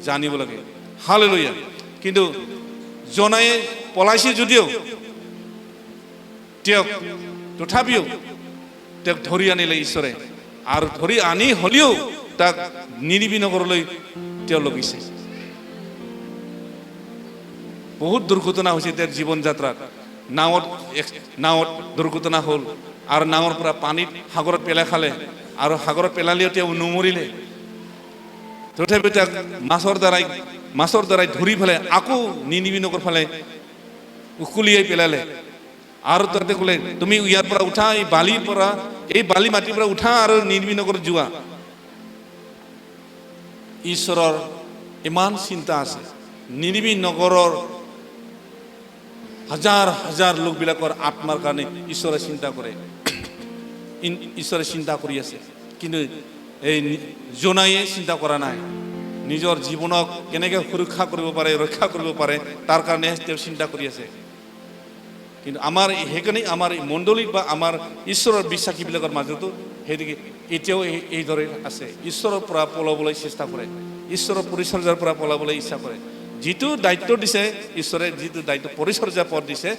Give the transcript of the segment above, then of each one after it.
জানিব লাগে হালেলুয়া কিন্তু জনায়ে পলাইছে যদিও তেওঁক তথাপিও তেওঁক ধৰি আনিলে ঈশ্বৰে আৰু ধৰি আনি হলেও তাক নিনিবি নগৰলৈ তেওঁ লगिছে বহুত দুৰ্ঘটনা হৈছে তেওঁৰ জীৱন যাত্ৰাত নাৱত দুৰ্ঘটনা হ'ল আৰু নাৱৰ পৰা পানীত সাগৰত পেলাই খালে আৰু সাগৰত পেলালেও তেওঁ নমৰিলে তথাপি তাক মাছৰ দ্বাৰাই ধৰি ফেলে আকৌ নিনিবি নগৰ ফালে উকুলিয়াই পেলালে আৰু তাতে ক'লে তুমি ইয়াৰ পৰা উঠা এই বালি মাটিৰ পৰা উঠা আৰু নিনিবি নগৰ যোৱা ঈশ্বৰৰ ইমান চিন্তা আছে নিনিবি নগৰৰ হাজাৰ হাজাৰ লোকবিলাকৰ আত্মাৰ কাৰণে ঈশ্বৰে চিন্তা কৰে ঈশ্বৰে চিন্তা কৰি আছে কিন্তু এই জোনায়ে চিন্তা কৰা নাই নিজৰ জীৱনক কেনেকৈ সুৰক্ষা কৰিব পাৰে ৰক্ষা কৰিব পাৰে তাৰ কাৰণে তেওঁ চিন্তা কৰি আছে কিন্তু আমাৰ সেইকাৰণে আমাৰ মণ্ডলীত বা আমাৰ ঈশ্বৰৰ বিশ্বাসীবিলাকৰ মাজতো সেইদিকে এতিয়াও এইদৰে আছে ঈশ্বৰৰ পৰা পলাবলৈ চেষ্টা কৰে ঈশ্বৰৰ পৰিচৰ্যাৰ পৰা পলাবলৈ ইচ্ছা কৰে যিটো দায়িত্ব দিছে ঈশ্বৰে যিটো দায়িত্ব পৰিচৰ্যা পদ দিছে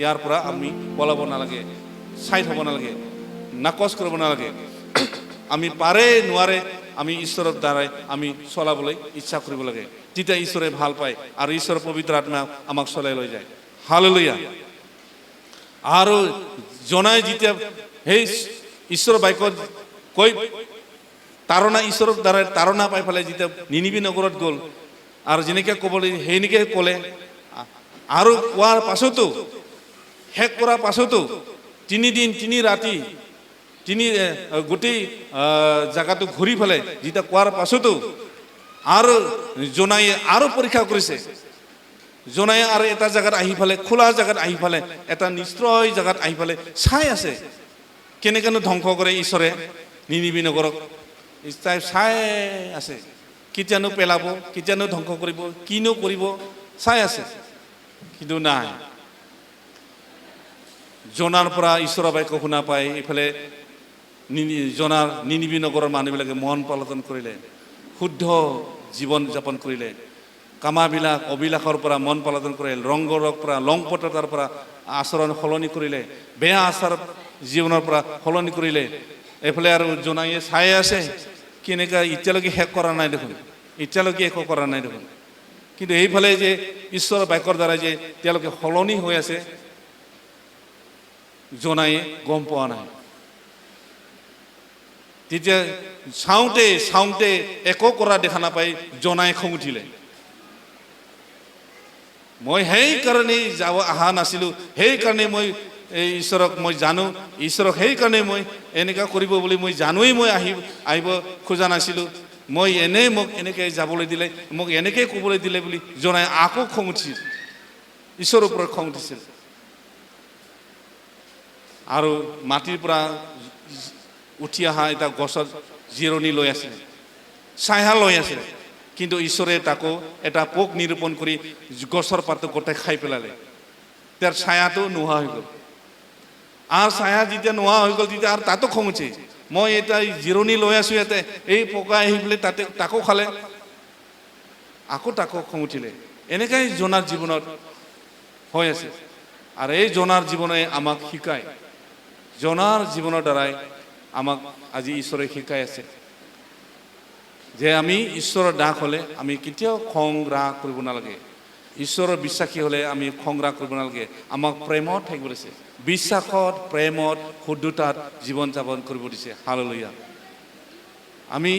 ইয়াৰ পৰা আমি পলাব নালাগে চাইড হ'ব নালাগে নাকচ কৰিব নালাগে আমি পাৰে নোৱাৰে আমি ঈশ্বৰৰ দ্বাৰাই আমি চলাবলৈ ইচ্ছা কৰিব লাগে তেতিয়া ঈশ্বৰে ভাল পায় আৰু ঈশ্বৰৰ পবিত্ৰ আত্মা আমাক চলাই লৈ যায় হালেলুয়া আৰু জনাই যেতিয়া সেই ঈশ্বৰৰ বাক্যত কৈ তাৰণা ঈশ্বৰৰ দ্বাৰাই তাৰণা পাই পেলাই যেতিয়া নিনিবি নগৰত গ'ল আৰু যেনেকৈ ক'বলৈ সেইনেকৈ ক'লে আৰু কোৱাৰ পাছতো শেষ কৰাৰ পাছতো 3 দিন 3 ৰাতি গোটেই জায়গাটো ঘূৰি ফেলে যেতিয়া কোৱাৰ পাছতো আৰু জনায়ে আৰু পৰীক্ষা কৰিছে জনায়ে আৰু এটা জায়গাত আহি ফেলে খোলা জায়গাত আহি ফেলে এটা নিশ্চয় জায়গাত আহি ফেলে চাই আছে কেনেকেনো ধ্বংস কৰে ঈশ্বৰে নিনিবি নগৰক চাই আছে কেতিয়ানো পেলাব কেতিয়ানো ধ্বংস কৰিব কিনো কৰিব চাই আছে কিন্তু নাই জনাৰ পৰা ঈশ্বৰৰ বাক্য শুনা পাই এইফালে জনাৰ নিনিবি নগৰৰ মানুহবিলাকে মন পালন কৰিলে শুদ্ধ জীৱন যাপন কৰিলে কামাবিলাক অবিলাসৰ পৰা মন পালন কৰিলে ৰংগৰৰ পৰা লংপটতাৰ পৰা আচৰণ সলনি কৰিলে বেয়া আচাৰ জীৱনৰ পৰা সলনি কৰিলে এইফালে আৰু জনায়ে চাই আছে কেনেকৈ এতিয়ালৈকে শেষ কৰা নাই দেখোন এতিয়ালৈকে একো কৰা নাই দেখোন কিন্তু এইফালে যে ঈশ্বৰৰ বাক্যৰ দ্বাৰা যে তেওঁলোকে সলনি হৈ আছে জনায়ে গম পোৱা নাই তেতিয়া চাওঁতে একো কৰা দেখা নাপাই জনাই খং উঠিলে মই সেইকাৰণে যাব অহা নাছিলোঁ সেইকাৰণে মই ঈশ্বৰক মই জানো ঈশ্বৰক সেইকাৰণে মই এনেকুৱা কৰিব বুলি মই জানোৱেই মই আহিব খোজা নাছিলোঁ মই মোক এনেকৈ যাবলৈ দিলে মোক এনেকৈ ক'বলৈ দিলে বুলি জনাই আকৌ খং উঠিছিল ঈশ্বৰৰ ওপৰত খং উঠিছিল আৰু মাটিৰ পৰা উঠি অহা এটা গছত জিৰণি লৈ আছিল ছায়া লৈ আছিল কিন্তু ঈশ্বৰে তাকো এটা পোক নিৰূপণ কৰি গছৰ পাতটো গোটেই খাই পেলালে তাৰ ছায়াটো নোহোৱা হৈ গ'ল আৰু ছায়া যেতিয়া নোহোৱা হৈ গ'ল তেতিয়া আৰু তাতো খং উঠে মই এটা জিৰণি লৈ আছোঁ ইয়াতে এই পোকা আহি পেলাই তাকো খালে আকৌ তাকো খং উঠিলে এনেকৈ জনাৰ জীৱনত হৈ আছে আৰু এই জনাৰ জীৱনে আমাক শিকায় জনাৰ জীৱনৰ দ্বাৰাই আমাক আজি ঈশ্বৰে শিকাই আছে যে আমি ঈশ্বৰৰ দাস হ'লে আমি কেতিয়াও খং ৰাগ কৰিব নালাগে ঈশ্বৰৰ বিশ্বাসী হ'লে আমি খং ৰাগ কৰিব নালাগে আমাক প্ৰেমত থাকিব দিছে বিশ্বাসত প্ৰেমত শুদ্ধতাত জীৱন যাপন কৰিব দিছে হালেলুয়া আমি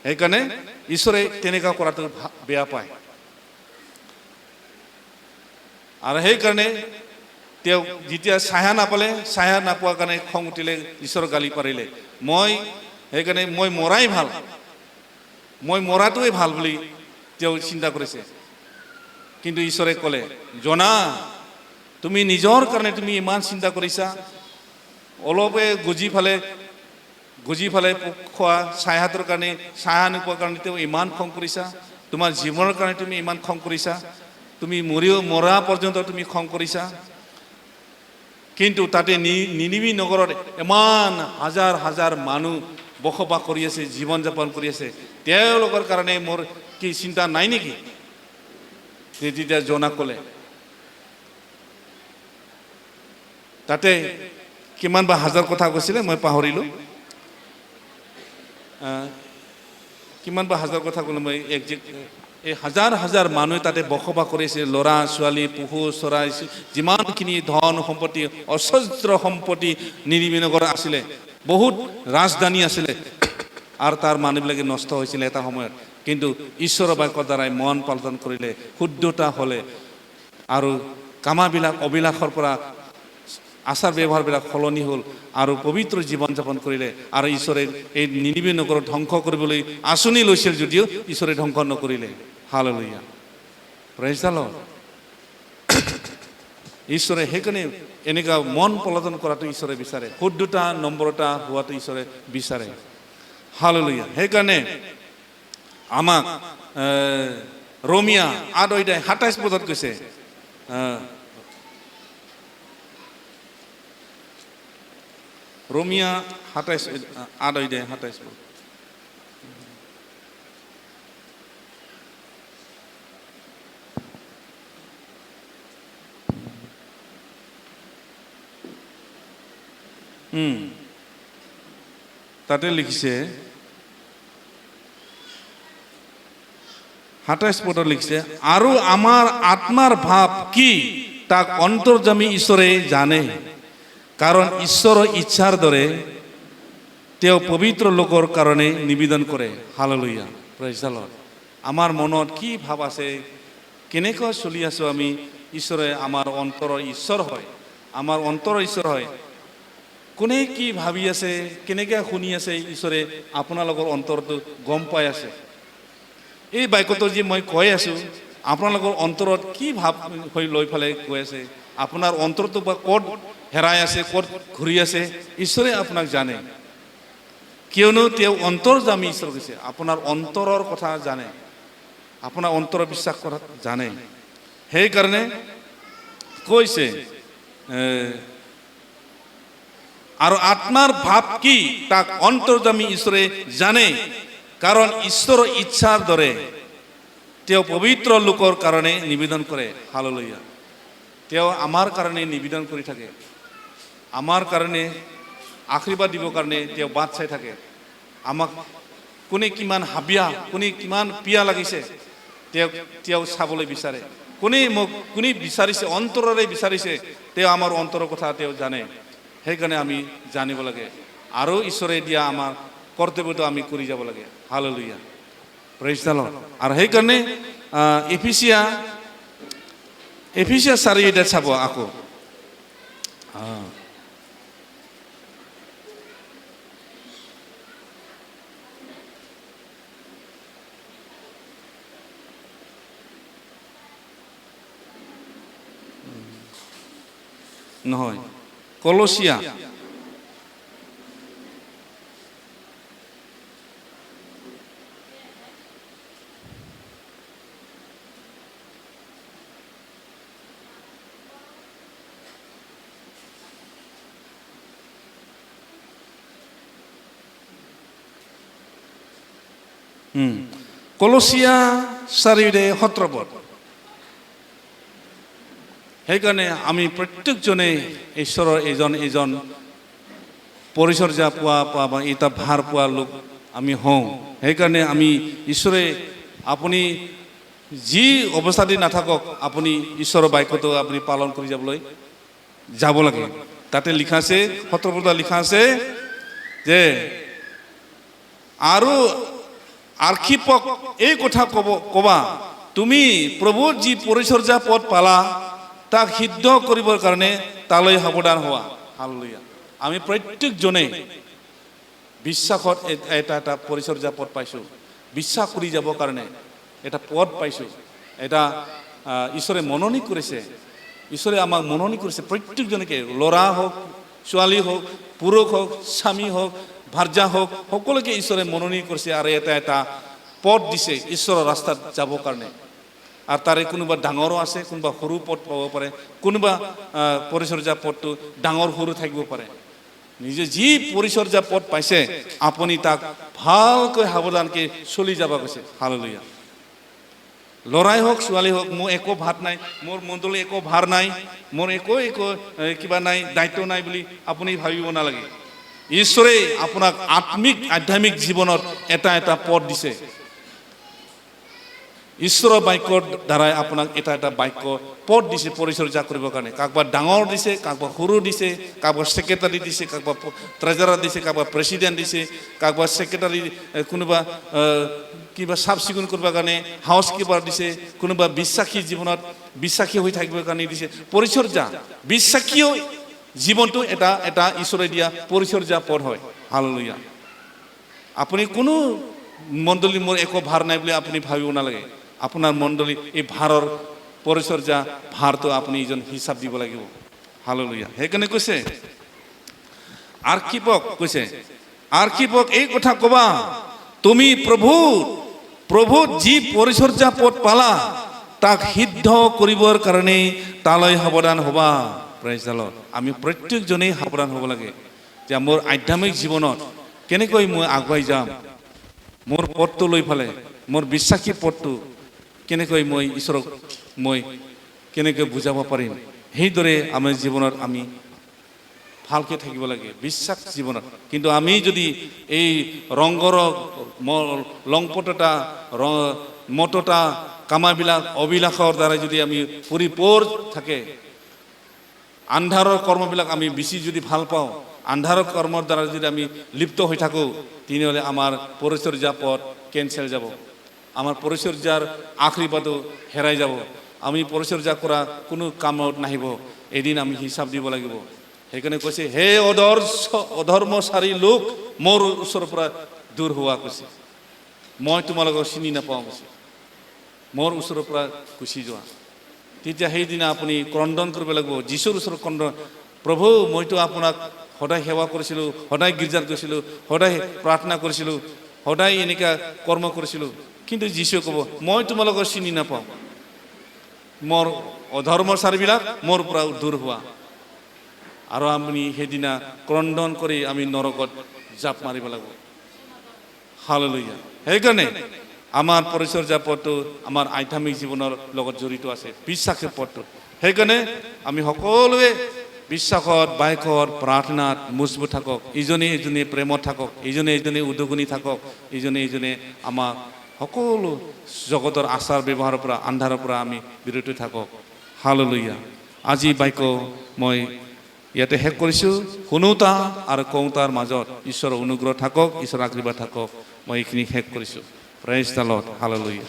সেইকাৰণে ঈশ্বৰে তেনেকুৱা কৰাটো বেয়া পায় আৰু সেইকাৰণে তেওঁ যেতিয়া ছায়া নাপালে ছায়া নাপোৱাৰ কাৰণে খং উঠিলে ঈশ্বৰৰ গালি পাৰিলে সেইকাৰণে মই মৰাই ভাল মই মৰাটোৱে ভাল বুলি তেওঁ চিন্তা কৰিছে কিন্তু ঈশ্বৰে ক'লে জনা তুমি নিজৰ কাৰণে তুমি ইমান চিন্তা কৰিছা অলপে গজি ফালে পোক খোৱা ছায়াটোৰ কাৰণে ছায়া নোপোৱাৰ কাৰণে তেওঁ ইমান খং কৰিছা তোমাৰ জীৱনৰ কাৰণে তুমি ইমান খং কৰিছা তুমি মৰা পৰ্যন্ত তুমি খং কৰিছা কিন্তু তাতে নিনিবি নগৰত ইমান হাজাৰ হাজাৰ মানুহ বসবাস কৰি আছে জীৱন যাপন কৰি আছে তেওঁলোকৰ কাৰণে মোৰ কি চিন্তা নাই নেকি? তেতিয়া জোনাক ক'লে, তাতে কিমান বা হাজাৰ কথা কৈছিলে মই পাহৰিলোঁ, কিমান বা হাজাৰ কথা ক'লে মই একজেক্ট, এই হাজাৰ হাজাৰ মানুহ তাতে বসবাস কৰিছে, ল'ৰা ছোৱালী পশু চৰাই যিমানখিনি ধন সম্পত্তি অজস্ৰ সম্পত্তি নিৰিবি নগৰ আছিলে, বহুত ৰাজধানী আছিলে, আৰু তাৰ মানুহবিলাকে নষ্ট হৈছিলে এটা সময়ত। কিন্তু ঈশ্বৰৰ বাক্যৰ দ্বাৰাই মন পালন কৰিলে, শুদ্ধতা হ'লে, আৰু কামাবিলাক অবিলাসৰ পৰা আচাৰ ব্যৱহাৰবিলাক সলনি হ'ল, আৰু পবিত্ৰ জীৱন যাপন কৰিলে। আৰু ঈশ্বৰে এই নিনিবে নগৰক ধ্বংস কৰিবলৈ আঁচনি লৈছিল যদিও ঈশ্বৰে ধ্বংস নকৰিলে। Hallelujah, praise the lord. ঈশ্বৰে সেইকাৰণে এনেকুৱা মন পলটন কৰাটো ঈশ্বৰে বিচাৰে, শুদ্ধতা নম্ৰতা হোৱাটো ঈশ্বৰে বিচাৰে। হালেলুয়া। সেইকাৰণে আমাক ৰোমিয়া 8:27 কৈছে, ৰোমিয়া 8:27 তাতে লিখিছে, 27 লিখিছে, আৰু আমাৰ আত্মাৰ ভাৱ কি তাক অন্তৰ্যামী ঈশ্বৰে জানে, কাৰণ ঈশ্বৰৰ ইচ্ছাৰ দৰে তেওঁ পবিত্ৰ লোকৰ কাৰণে নিবেদন কৰে। Hallelujah, praise the lord. আমাৰ মনত কি ভাৱ আছে, কেনেকৈ চলি আছোঁ আমি, ঈশ্বৰে আমাৰ অন্তৰৰ ঈশ্বৰ হয়, আমাৰ অন্তৰৰ ঈশ্বৰ হয়। কোনে কি ভাবি আছে, কেনেকৈ শুনি আছে, ঈশ্বৰে আপোনালোকৰ অন্তৰটো গম পাই আছে। এই বাক্যটো যে মই কৈ আছোঁ, আপোনালোকৰ অন্তৰত কি ভাৱ হৈ লৈ পেলাই কৈ আছে, আপোনাৰ অন্তৰটো বা ক'ত হেৰাই আছে, ক'ত ঘূৰি আছে, ঈশ্বৰে আপোনাক জানে। কিয়নো তেওঁ অন্তৰ্যামী ঈশ্বৰ কৈছে, আপোনাৰ অন্তৰৰ কথা জানে, আপোনাৰ অন্তৰৰ বিশ্বাস কৰা জানে। সেইকাৰণে কৈছে, আৰু আত্মাৰ ভাৱ কি তাক অন্তৰ্যামী ঈশ্বৰে জানে, কাৰণ ঈশ্বৰৰ ইচ্ছাৰ দৰে তেওঁ পবিত্ৰ লোকৰ কাৰণে নিবেদন কৰে। হালেলুয়া। তেওঁ আমাৰ কাৰণে নিবেদন কৰি থাকে, আমাৰ কাৰণে আশীৰ্বাদ দিবৰ কাৰণে তেওঁ বাট চাই থাকে। আমাক কোনে কিমান হাবিয়া, কোনে কিমান পিয়া লাগিছে, তেওঁ চাবলৈ বিচাৰে। কোনে বিচাৰিছে, অন্তৰেৰে বিচাৰিছে, তেওঁ আমাৰ অন্তৰৰ কথা তেওঁ জানে। সেইকাৰণে আমি জানিব লাগে, আৰু ঈশ্বৰে দিয়া আমাৰ কৰ্তব্যটো আমি কৰি যাব লাগে। Hallelujah, praise the lord. আৰু সেইকাৰণে এফিচিয়া 4:8 চাব আকৌ। নহয়, কলচিয়া কলচিয়া 4:17। সেইকাৰণে আমি প্ৰত্যেকজনে ঈশ্বৰৰ এজন পৰিচৰ্যা পোৱা বা এটা ভাৰ পোৱা লোক আমি হওঁ। সেইকাৰণে আমি ঈশ্বৰে, আপুনি যি অৱস্থাতে নাথাকক, আপুনি ঈশ্বৰৰ বাক্যটো আপুনি পালন কৰি যাব লাগে। তাতে লিখা আছে, 17 লিখা আছে যে, আৰু আৰ্শীপক এই কথা কবা, তুমি প্ৰভুৰ যি পৰিচৰ্যা পদ পালা তাক সিদ্ধ কৰিবৰ কাৰণে তালৈ সাৱধান হোৱা। হালেলুয়া। আমি প্ৰত্যেকজনে বিশ্বাসত এটা পৰিচৰ্যা পদ পাইছোঁ, বিশ্বাস কৰি যাবৰ কাৰণে এটা পদ পাইছোঁ, এটা ঈশ্বৰে মনোনীত কৰিছে। ঈশ্বৰে আমাক মনোনীত কৰিছে প্ৰত্যেকজনকে, ল'ৰা হওক, ছোৱালী হওক, পুৰুষ হওক, স্বামী হওক, ভাৰ্যা হওক, সকলোকে ঈশ্বৰে মনোনীত কৰিছে, আৰু এটা পদ দিছে ঈশ্বৰৰ ৰাস্তাত যাবৰ কাৰণে। আৰু তাৰে কোনোবা ডাঙৰো আছে, কোনোবা সৰু পদ পাব পাৰে, কোনোবা পৰিচৰ্যা পদটো ডাঙৰ সৰু থাকিব পাৰে। নিজে যি পৰিচৰ্যা পদ পাইছে, আপুনি তাক ভালকৈ সাৱধানকৈ চলি যাব কৈছে। হালেলুয়া, ল'ৰাই হওক ছোৱালী হওক, মোৰ একো ভাত নাই, মোৰ মণ্ডলী একো ভাৰ নাই, মোৰ একো কিবা নাই, দায়িত্ব নাই বুলি আপুনি ভাবিব নালাগে। ঈশ্বৰে আপোনাক আধ্যাত্মিক জীৱনত এটা পথ দিছে। ঈশ্বৰৰ বাক্যৰ দ্বাৰাই আপোনাক এটা বাক্য পথ দিছে পৰিচৰ্যা কৰিবৰ কাৰণে। কাৰোবাক ডাঙৰ দিছে, কাৰোবাক সৰু দিছে, কাৰোবাক ছেক্ৰেটাৰী দিছে, কাৰোবাক ট্ৰেজাৰাৰ দিছে, কাৰোবাক প্ৰেচিডেণ্ট দিছে, কাৰোবাক ছেক্ৰেটাৰী, কোনোবা কিবা চাফ চিকুণ কৰিবৰ কাৰণে হাউচ কিপাৰ দিছে, কোনোবা বিশ্বাসী জীৱনত বিশ্বাসী হৈ থাকিবৰ কাৰণে দিছে। পৰিচৰ্যা, বিশ্বাসী জীৱনটো এটা ঈশ্বৰে দিয়া পৰিচৰ্যা পথ হয়। হালেলুয়া। আপুনি কোনো মণ্ডলী মোৰ একো ভাৰ নাই বুলি আপুনি ভাবিব নালাগে। আপোনাৰ মণ্ডলী এই ভাৰৰ পৰিচৰ্যা ভাৰটো আপুনি এজন হিচাপ দিব লাগিব। হালেলুয়া। সেইকাৰণে কৈছে আৰ্কিপক, আৰ্কিপক এই কথা কবা, তুমি প্ৰভু যি পৰিচৰ্যা পথ পালা তাক সিদ্ধ কৰিবৰ কাৰণে তালৈ সাৱধান হবা। Praise the lord. আমি প্ৰত্যেকজনেই সাৱধান হ'ব লাগে যে মোৰ আধ্যাত্মিক জীৱনত কেনেকৈ মই আগুৱাই যাম, মোৰ পথটো লৈ ফালে, মোৰ বিশ্বাসী পথটো কেনেকৈ মই ঈশ্বৰক মই কেনেকৈ বুজাব পাৰিম। সেইদৰে আমাৰ জীৱনত আমি ভালকৈ থাকিব লাগে বিশ্বাস জীৱনত। কিন্তু আমি যদি এই ৰংগৰ লংপটতা মততা কামাবিলাক অবিলাসৰ দ্বাৰা যদি আমি পৰিপূৰ্ণ থাকে, আন্ধাৰৰ কৰ্মবিলাক আমি বেছি যদি ভাল পাওঁ, আন্ধাৰৰ কৰ্মৰ দ্বাৰা যদি আমি লিপ্ত হৈ থাকোঁ, তেনেহ'লে আমাৰ পৰিচৰ্যা পথ কেঞ্চেল যাব, আমাৰ পৰিচৰ্যাৰ আশীৰ্বাদো হেৰাই যাব, আমি পৰিচৰ্যা কৰা কোনো কামত নাহিব। এদিন আমি হিচাপ দিব লাগিব। সেইকাৰণে কৈছে, হে অধৰ্মচাৰী লোক, মোৰ ওচৰৰ পৰা দূৰ হোৱা, কৈছে মই তোমালোকক চিনি নাপাওঁ, কৈছে মোৰ ওচৰৰ পৰা গুচি যোৱা। তেতিয়া সেইদিনা আপুনি ক্ৰদন কৰিব লাগিব, যীশুৰ ওচৰত ক্ৰদন, প্ৰভু মইতো আপোনাক সদায় সেৱা কৰিছিলোঁ, সদায় গীৰ্জাত গৈছিলোঁ, সদায় প্ৰাৰ্থনা কৰিছিলোঁ, সদায় এনেকুৱা কৰ্ম কৰিছিলোঁ, কিন্তু যীশুৱে ক'ব মই তোমালোকৰ চিনি নাপাওঁ, মোৰ অধৰ্মচাৰীবিলাক মোৰ পৰা দূৰ হোৱা। আৰু আমি সেইদিনা ক্ৰদন কৰি আমি নৰকত জাপ মাৰিব লাগিব। হালেলুয়া। সেইকাৰণে আমাৰ পৰিচৰ্যা পথটো আমাৰ আধ্যাত্মিক জীৱনৰ লগত জড়িত আছে, বিশ্বাসৰ পথটো। সেইকাৰণে আমি সকলোৱে বিশ্বাসত, বাক্যত, প্ৰাৰ্থনাত মজবুত থাকক, ইজনে ইজনে প্ৰেমত থাকক, ইজনে ইজনে উদগনি থাকক, ইজনে আমাৰ সকলো জগতৰ আচাৰ ব্যৱহাৰৰ পৰা, আন্ধাৰৰ পৰা আমি বিৰত থাকক। হালেলুয়া। আজি বাক্য মই ইয়াতে শেষ কৰিছোঁ। শুনোতা আৰু কওঁতাৰ মাজত ঈশ্বৰৰ অনুগ্ৰহ থাকক, ঈশ্বৰৰ আশীৰ্বাদ থাকক। মই এইখিনি শেষ কৰিছোঁ। Praise the lord. হালেলুয়া।